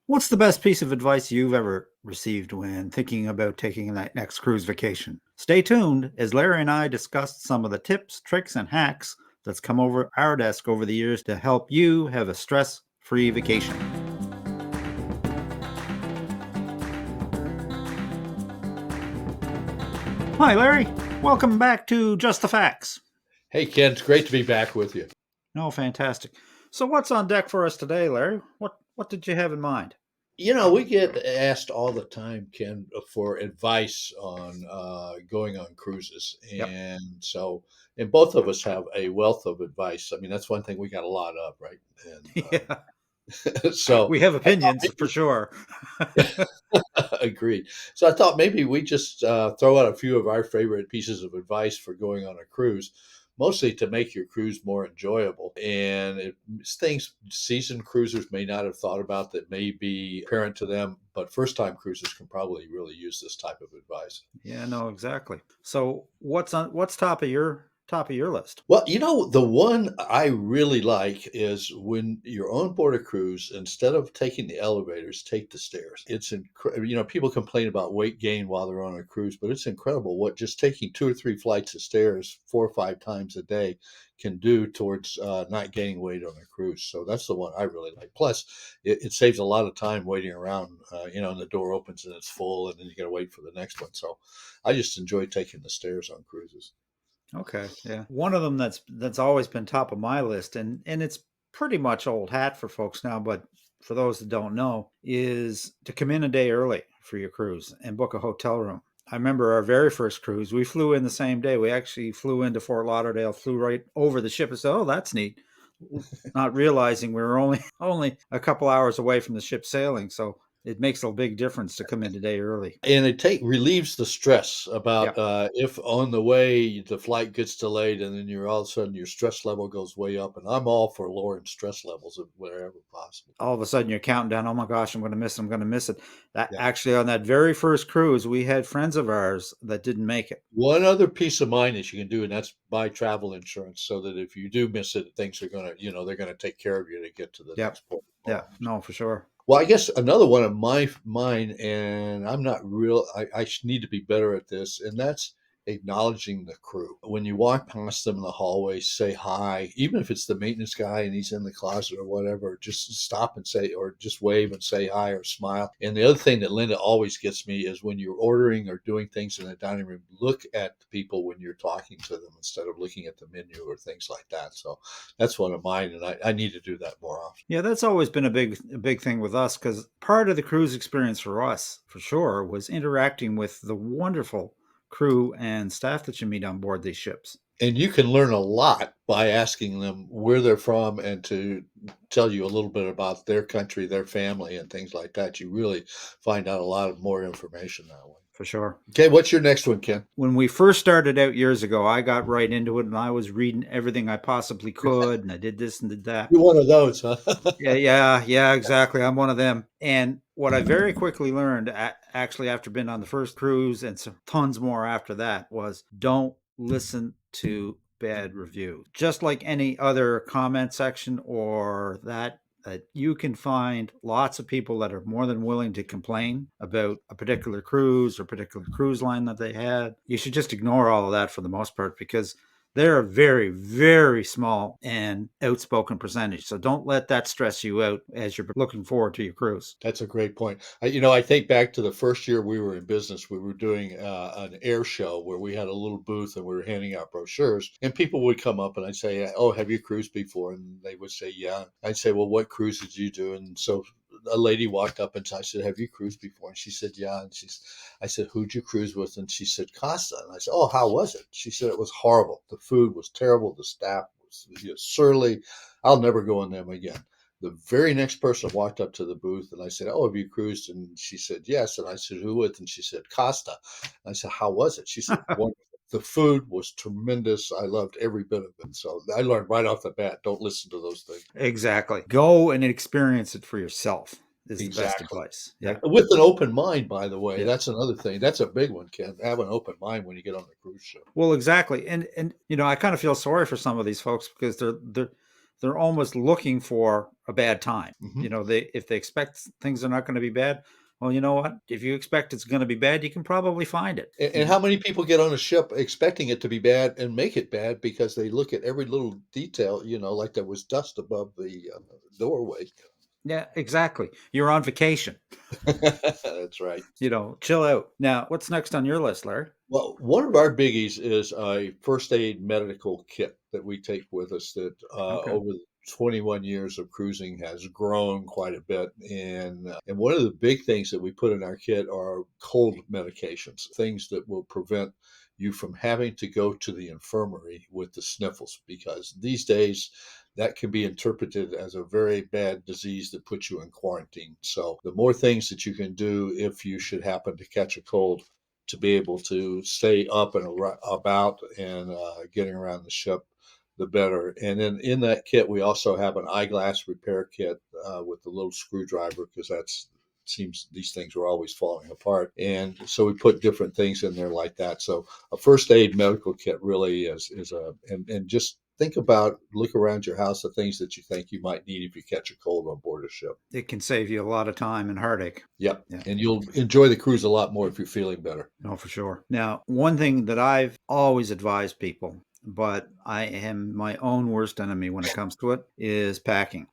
What's the best piece of advice you've ever received when thinking about taking that next cruise vacation? Stay tuned as Larry and I discussed some of the tips, tricks, and hacks that's come over our desk over the years to help you have a stress free vacation. Hi, Larry. Welcome back to Just the Facts. Hey, Ken, it's great to be back with you. Oh, fantastic. So, what's on deck for us today, Larry? What did you have in mind? We get asked all the time, Ken, for advice on going on cruises. Yep. And both of us have a wealth of advice. I mean, that's one thing we got a lot of, right? Yeah. So We have I thought opinions for sure. agreed. So I thought maybe we just throw out a few of our favorite pieces of advice for going on a cruise, mostly to make your cruise more enjoyable. And it's things seasoned cruisers may not have thought about that may be apparent to them, but first time cruisers can probably really use this type of advice. Yeah, no, exactly. So what's top of your list? Well, the one I really like is when you're on board a cruise, instead of taking the elevators, take the stairs. People complain about weight gain while they're on a cruise, but it's incredible what just taking two or three flights of stairs 4 or 5 times a day can do towards not gaining weight on a cruise. So that's the one I really like. Plus, it saves a lot of time waiting around, and the door opens and it's full, and then you got to wait for the next one. So I just enjoy taking the stairs on cruises. Okay, yeah. One of them that's always been top of my list, and it's pretty much old hat for folks now, but for those that don't know, is to come in a day early for your cruise and book a hotel room. I remember our very first cruise, we flew in the same day. We actually flew into Fort Lauderdale, flew right over the ship and said, "Oh, that's neat." Not realizing we were only only a couple hours away from the ship sailing, so it makes a big difference to come in a day early. And it take relieves the stress Yeah. about, if on the way the flight gets delayed and then you're all of a sudden your stress level goes way up, and I'm all for lowering stress levels wherever possible. All of a sudden you're counting down, oh my gosh, I'm going to miss it. I'm going to miss it. That Yeah. actually on that very first cruise, we had friends of ours that didn't make it. One other peace of mind that you can do, and that's buy travel insurance so that if you do miss it, things are they're gonna take care of you to get to the Yep. next port of Yeah. call. No, for sure. Well, I guess another one of mine, and I'm not real. I need to be better at this, and that's acknowledging the crew. When you walk past them in the hallway, say hi, even if it's the maintenance guy and he's in the closet or whatever. Just stop and say, or just wave and say hi or smile. And the other thing that Linda always gets me is when you're ordering or doing things in the dining room, look at the people when you're talking to them instead of looking at the menu or things like that. So that's one of mine, and I need to do that more often. Yeah, that's always been a big thing with us because part of the cruise experience for us, for sure, was interacting with the wonderful crew and staff that you meet on board these ships. And you can learn a lot by asking them where they're from and to tell you a little bit about their country, their family, and things like that. You really find out a lot of more information that way. For sure. Okay, what's your next one, Ken? When we first started out years ago, I got right into it and I was reading everything I possibly could and I did this and did that. You're one of those, huh? Yeah, exactly. I'm one of them. And what I very quickly learned, actually, after being on the first cruise and some tons more after that, was don't listen to bad reviews. Just like any other comment section or that you can find lots of people that are more than willing to complain about a particular cruise or particular cruise line that they had. You should just ignore all of that for the most part because they're a very, very small and outspoken percentage. So don't let that stress you out as you're looking forward to your cruise. That's a great point. I think back to the first year we were in business. We were doing an air show where we had a little booth and we were handing out brochures. And people would come up and I'd say, "Oh, have you cruised before?" And they would say, "Yeah." I'd say, "Well, what cruise did you do?" And so a lady walked up and I said, "Have you cruised before?" And she said, "Yeah." And I said, "Who'd you cruise with?" And she said, "Costa." And I said, "Oh, how was it?" She said, "It was horrible. The food was terrible. The staff was surly. I'll never go on them again." The very next person walked up to the booth and I said, "Oh, have you cruised?" And she said, "Yes." And I said, "Who with?" And she said, "Costa." And I said, "How was it?" She said, "Wonderful. The food was tremendous. I loved every bit of it." So I learned right off the bat, don't listen to those things. Exactly. Go and experience it for yourself is the best Exactly. advice. Yeah. Yeah. With an open mind, by the way. Yeah. That's another thing. That's a big one, Ken. Have an open mind when you get on the cruise ship. Well, exactly. And I kind of feel sorry for some of these folks because they're almost looking for a bad time. Mhm. They if they expect things are not going to be bad, well, you know what? If you expect it's going to be bad, you can probably find it. And how many people get on a ship expecting it to be bad and make it bad because they look at every little detail, like there was dust above the doorway. Yeah, exactly. You're on vacation. That's right. Chill out. Now, what's next on your list, Larry? Well, one of our biggies is a first aid medical kit that we take with us that Okay. over the 21 years of cruising has grown quite a bit. And one of the big things that we put in our kit are cold medications, things that will prevent you from having to go to the infirmary with the sniffles, because these days that can be interpreted as a very bad disease that puts you in quarantine. So the more things that you can do if you should happen to catch a cold, to be able to stay up and about and getting around the ship, the better. And then in that kit, we also have an eyeglass repair kit with the little screwdriver, because that's seems these things are always falling apart. And so we put different things in there like that. So a first aid medical kit really is and just think about, look around your house, the things that you think you might need if you catch a cold on board a ship. It can save you a lot of time and heartache. Yep. Yeah. And you'll enjoy the cruise a lot more if you're feeling better. No, for sure. Now, one thing that I've always advised people, but I am my own worst enemy when it comes to it, is packing.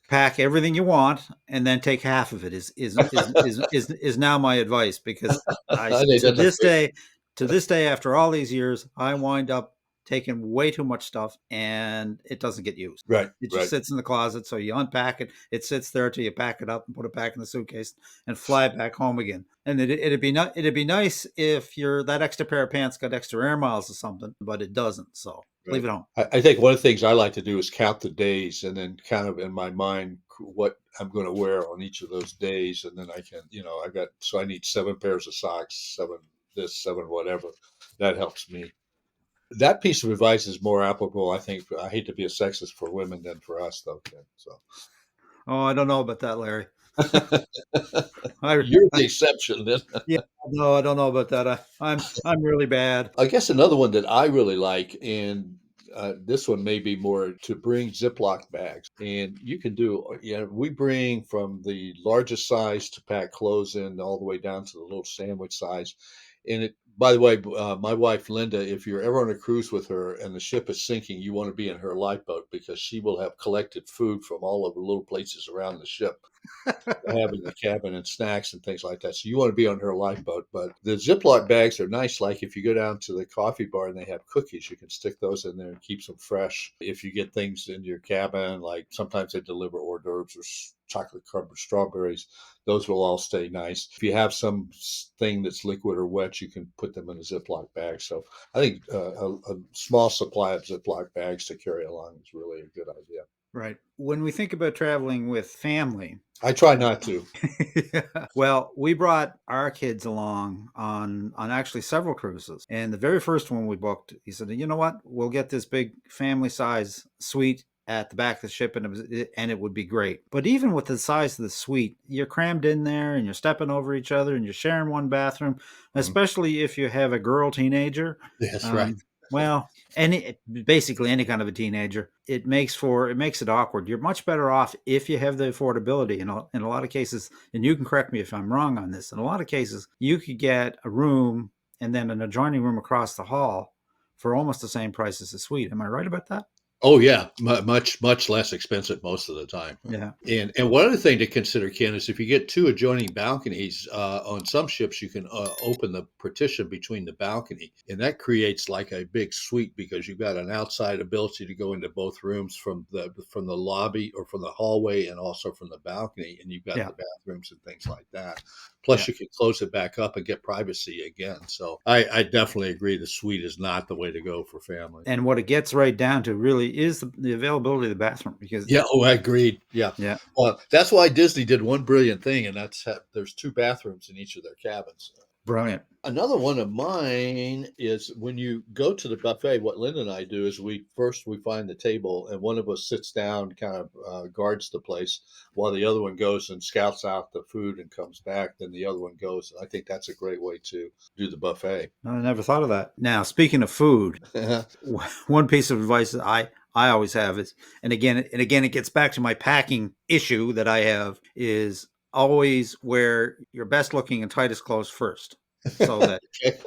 Pack everything you want and then take half of it is now my advice, because I I think to that's a this great. day to this day after all these years I wind up taking way too much stuff and it doesn't get used. Right, It just right. sits in the closet, so you unpack it, it sits there till you pack it up and put it back in the suitcase and fly it back home again. And it'd be nice if your that extra pair of pants got extra air miles or something, but it doesn't, so leave Right. it home. I think one of the things I like to do is count the days and then kind of in my mind what I'm going to wear on each of those days. And then I can, so I need 7 pairs of socks, seven this, seven, whatever. That helps me. That piece of advice is more applicable, I think. I hate to be a sexist for women than for us, though, Ken. So Oh, I don't know about that, Larry. I, you're the exception then. Yeah, no, I don't know about that. I'm really bad. I guess another one that I really like, and this one may be more to bring Ziploc bags. And you can do, we bring from the largest size to pack clothes in all the way down to the little sandwich size. And by the way, my wife, Linda, if you're ever on a cruise with her and the ship is sinking, you want to be in her lifeboat, because she will have collected food from all of the little places around the ship have in the cabin, and snacks and things like that. So you want to be on her lifeboat. But the Ziploc bags are nice. Like if you go down to the coffee bar and they have cookies, you can stick those in there and keeps them fresh. If you get things in your cabin, like sometimes they deliver hors d'oeuvres or chocolate covered strawberries, those will all stay nice. If you have some thing that's liquid or wet, you can put them in a Ziploc bag. So I think a small supply of Ziploc bags to carry along is really a good idea. Right. When we think about traveling with family, I try not to. well, we brought our kids along on actually several cruises. And the very first one we booked, he said, "You know what? We'll get this big family size suite at the back of the ship, and it would be great." But even with the size of the suite, you're crammed in there and you're stepping over each other and you're sharing one bathroom, Mhm. especially if you have a girl teenager. That's right. Um, well, basically any kind of a teenager, it makes it awkward. You're much better off if you have the affordability. In a lot of cases, and you can correct me if I'm wrong on this, in a lot of cases, you could get a room and then an adjoining room across the hall for almost the same price as a suite. Am I right about that? Oh yeah, much less expensive most of the time. Yeah. And one other thing to consider, Ken, is if you get two adjoining balconies on some ships, you can open the partition between the balcony, and that creates like a big suite, because you've got an outside ability to go into both rooms from the lobby or from the hallway, and also from the balcony, and you've got Yeah. the bathrooms and things like that. Yeah. Plus, you can close it back up and get privacy again. So I definitely agree the suite is not the way to go for family. And what it gets right down to really is the availability of the bathroom, because Yeah, oh, I agreed. Yeah. yeah, Well, that's why Disney did one brilliant thing, and there's two bathrooms in each of their cabins. brilliant. Another one of mine is when you go to the buffet, what Linda and I do is we find the table, and one of us sits down, kind of guards the place, while the other one goes and scouts out the food and comes back. Then the other one goes. I think that's a great way to do the buffet. I never thought of that. Now, speaking of food, one piece of advice that I always have is, and again, it gets back to my packing issue that I have is always wear your best looking and tightest clothes first, so that Okay.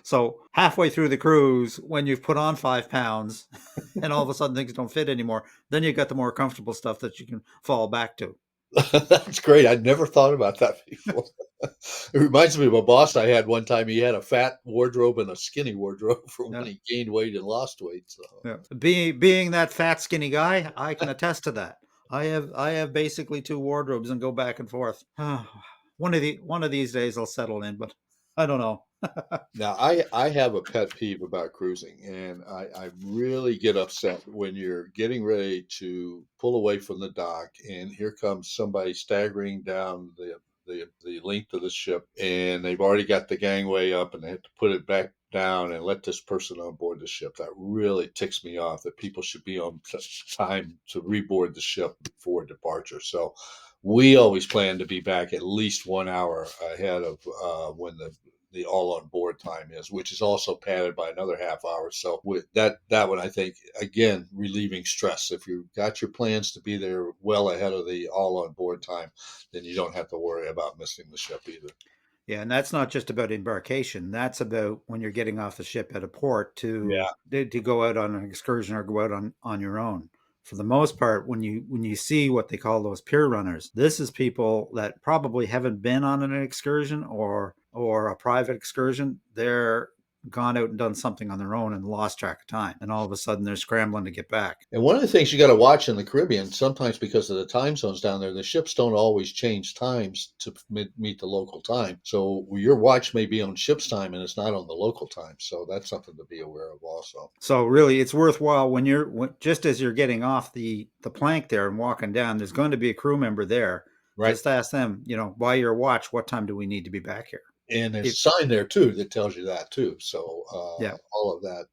so halfway through the cruise, when you've put on 5 pounds, and all of a sudden things don't fit anymore, then you got the more comfortable stuff that you can fall back to. That's great. I'd never thought about that before. It reminds me of a boss I had one time. He had a fat wardrobe and a skinny wardrobe for when Yeah. he gained weight and lost weight. So Yeah. Being that fat, skinny guy, I can attest to that. I have basically two wardrobes and go back and forth. One of these days I'll settle in, but I don't know. now I have a pet peeve about cruising, and I really get upset when you're getting ready to pull away from the dock, and here comes somebody staggering down the length of the ship, and they've already got the gangway up, and they have to put it back down and let this person on board the ship. That really ticks me off. That people should be on time to reboard the ship before departure. So. We always plan to be back at least 1 hour ahead of when the all on board time is, which is also padded by another half hour. So with that one, I think again relieving stress. If you've got your plans to be there well ahead of the all on board time, then you don't have to worry about missing the ship either. Yeah, and that's not just about embarkation. That's about when you're getting off the ship at a port to Yeah, to go out on an excursion or go out on your own. For the most part, when you see what they call those pier runners, this is people that probably haven't been on an excursion or a private excursion. They're gone out and done something on their own and lost track of time, and all of a sudden they're scrambling to get back. and one of the things you got to watch in the Caribbean, sometimes because of the time zones down there, the ships don't always change times to meet the local time. So your watch may be on ship's time and it's not on the local time. So that's something to be aware of also. So really, it's worthwhile just as you're getting off the plank there and walking down. There's going to be a crew member there. Right. Just ask them, by your watch, what time do we need to be back here? And there's If a sign there too that tells you that too. So Yeah, all of that.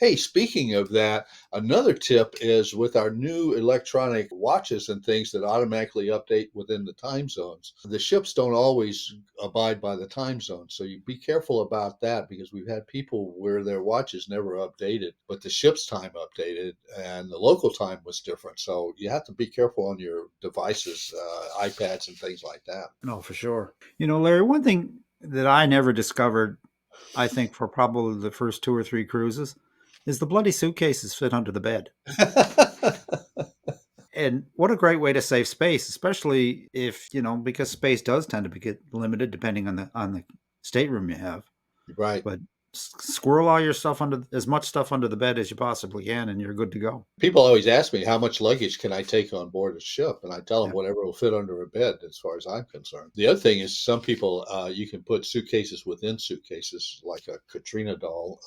Hey, speaking of that, another tip is with our new electronic watches and things that automatically update within the time zones. The ships don't always abide by the time zone, so you be careful about that because we've had people where their watches never updated, but the ship's time updated and the local time was different. So you have to be careful on your devices, iPads and things like that. no, for sure. Larry, one thing that I never discovered, I think, for probably the first two or three cruises, is the bloody suitcases fit under the bed. And what a great way to save space, especially if because space does tend to get limited depending on the stateroom you have. Right. But squirrel all your stuff under as much stuff under the bed as you possibly can, and you're good to go. People always ask me how much luggage can I take on board a ship, and I tell them Yeah, whatever will fit under a bed, as far as I'm concerned. The other thing is some people you can put suitcases within suitcases, like a Katrina doll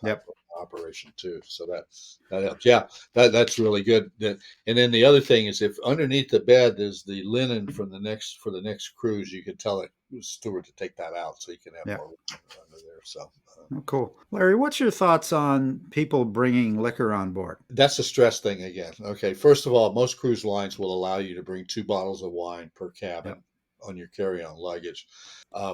type yep, of operation too. So that helps. Yeah, that's really good. And then the other thing is if underneath the bed is the linen from the next cruise, you can tell it steward to take that out so you can have yeah. more room under there. So. Oh, cool, Larry. What's your thoughts on people bringing liquor on board? That's a stress thing again. Okay, first of all, most cruise lines will allow you to bring 2 bottles of wine per Yep, cabin on your carry-on luggage.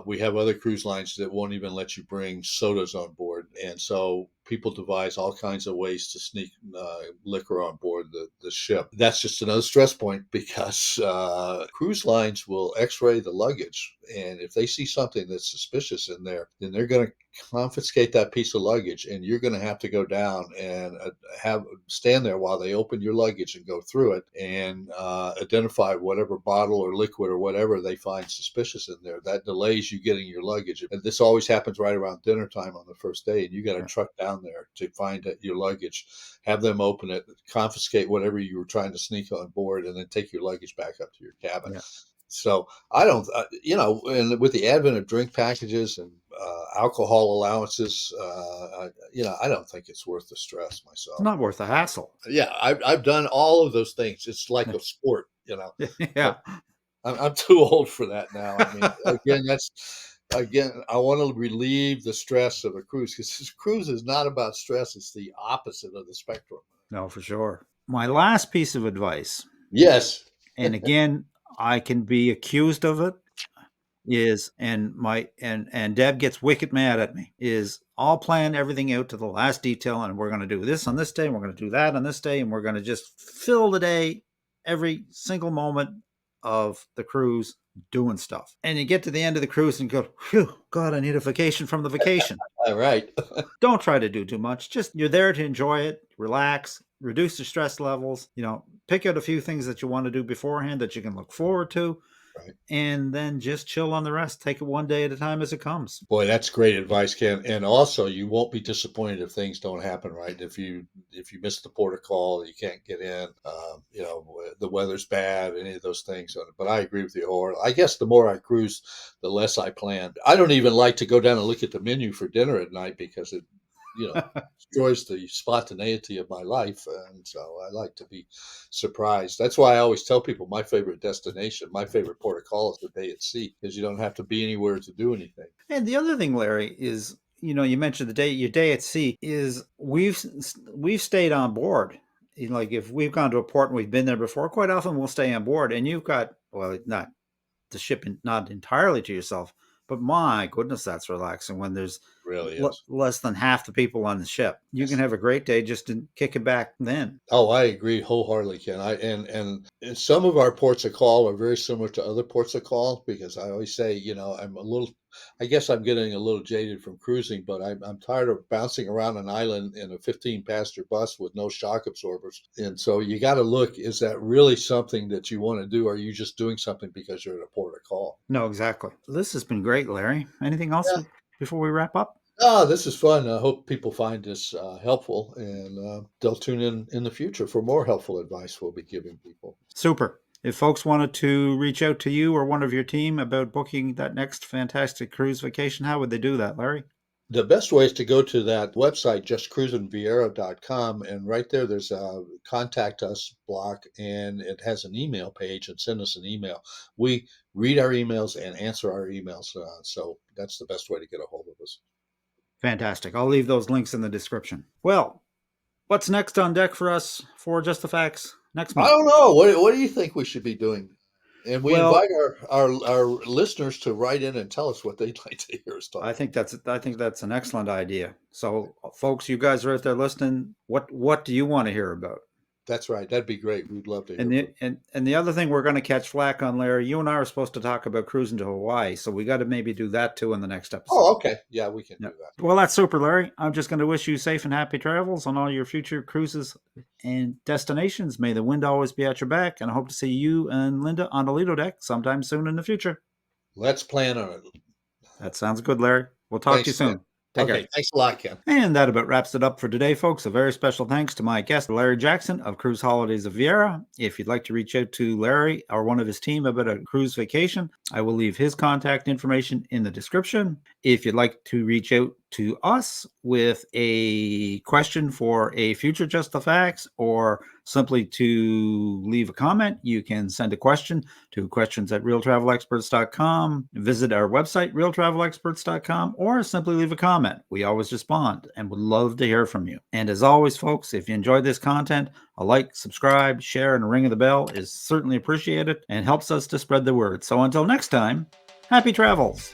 We have other cruise lines that won't even let you bring sodas on board, and so people devise all kinds of ways to sneak liquor on board the ship. That's just another stress point because cruise lines will X-ray the luggage, and if they see something that's suspicious in there, then they're going to confiscate that piece of luggage, and you're going to have to go down and have stand there while they open your luggage and go through it and identify whatever bottle or liquid or whatever they find suspicious in there. That delays you getting your luggage. And this always happens right around dinner time on the first day, and you got to yeah, truck down there to find your luggage, have them open it, confiscate whatever you were trying to sneak on board, and then take your luggage back up to your cabin. yeah. So I don't, and with the advent of drink packages and alcohol allowances, I don't think it's worth the stress It's myself. not worth the hassle. Yeah, I've done all of those things. It's like Yeah, a sport. yeah. But I'm too old for that now. I mean, again, I want to relieve the stress of a cruise because this cruise is not about stress. It's the opposite of the spectrum. No, for sure. My last piece of advice, Yes. and again, I can be accused of it, is, and Deb gets wicked mad at me, is I'll plan everything out to the last detail, and we're going to do this on this day, and we're going to do that on this day, and we're going to just fill the day, every single moment of the cruise doing stuff. And you get to the end of the cruise and go, whew, God, I need a vacation from the vacation. All right. Don't try to do too much. Just you're there to enjoy it, relax, reduce your stress levels, pick out a few things that you want to do beforehand that you can look forward to, Right. and then just chill on the rest. Take it one day at a time as it comes. Boy, that's great advice, Ken. And also, you won't be disappointed if things don't happen right. If you miss the port of call, you can't get in. The weather's bad, any of those things. But I agree with you, Or I guess the more I cruise, the less I plan. I don't even like to go down and look at the menu for dinner at night because it, destroys the spontaneity of my life. And so I like to be surprised. That's why I always tell people my favorite destination, my favorite port of call is the day at sea, because you don't have to be anywhere to do anything. And the other thing, Larry, is you mentioned your day at sea is we've stayed on board. Like if we've gone to a port and we've been there before, quite often we'll stay on board, and you've got not the ship not entirely to yourself, but my goodness, that's relaxing when there's Really is. less than half the people on the ship. You can Yes. have a great day just in kicking back then. Oh, I agree wholeheartedly, Ken. And some of our ports of call are very similar to other ports of call because I always say, I guess I'm getting a little jaded from cruising, but I'm tired of bouncing around an island in a 15-passenger bus with no shock absorbers. And so you got to look, is that really something that you want to do? Or are you just doing something because you're at a port of call? No, exactly. This has been great, Larry. Anything else Yeah. before we wrap up? Oh, this is fun. I hope people find this helpful and they'll tune in the future for more helpful advice we'll be giving people. Super. If folks wanted to reach out to you or one of your team about booking that next fantastic cruise vacation, how would they do that, Larry? The best way is to go to that website, justcruisinviera.com, and right there, there's a contact us block, and it has an email page, and send us an email. We read our emails and answer our emails, so that's the best way to get a hold of us. Fantastic. I'll leave those links in the description. Well, what's next on deck for us for Just the Facts next I month? don't know. What do you think we should be doing? And we Well, invite our listeners to write in and tell us what they'd like to hear us talk I about. think that's an excellent idea. So, folks, you guys are out there listening. What do you want to hear about? That's right. That'd be great. We'd love to hear And from the you. and the other thing we're going to catch flack on, Larry, you and I are supposed to talk about cruising to Hawaii, so we got to maybe do that too in the next episode. Oh, okay. Yeah, we can Yeah. do that. Well, that's super, Larry. I'm just going to wish you safe and happy travels on all your future cruises and destinations. May the wind always be at your back, and I hope to see you and Linda on the Lido deck sometime soon in the future. Let's plan on it. That sounds good, Larry. We'll talk to you Thanks, Ken. soon. Take care. Okay. Thanks a lot, Ken. And that about wraps it up for today, folks. A very special thanks to my guest, Larry Jackson of Cruise Holidays of Vieira. If you'd like to reach out to Larry or one of his team about a cruise vacation, I will leave his contact information in the description. If you'd like to reach out to us with a question for a future Just the Facts or simply to leave a comment, you can send a question to questions@realtravelexperts.com. Visit our website, realtravelexperts.com, or simply leave a comment. We always respond and would love to hear from you. And as always, folks, if you enjoyed this content, a like, subscribe, share, and a ring of the bell is certainly appreciated and helps us to spread the word. So until next time, happy travels.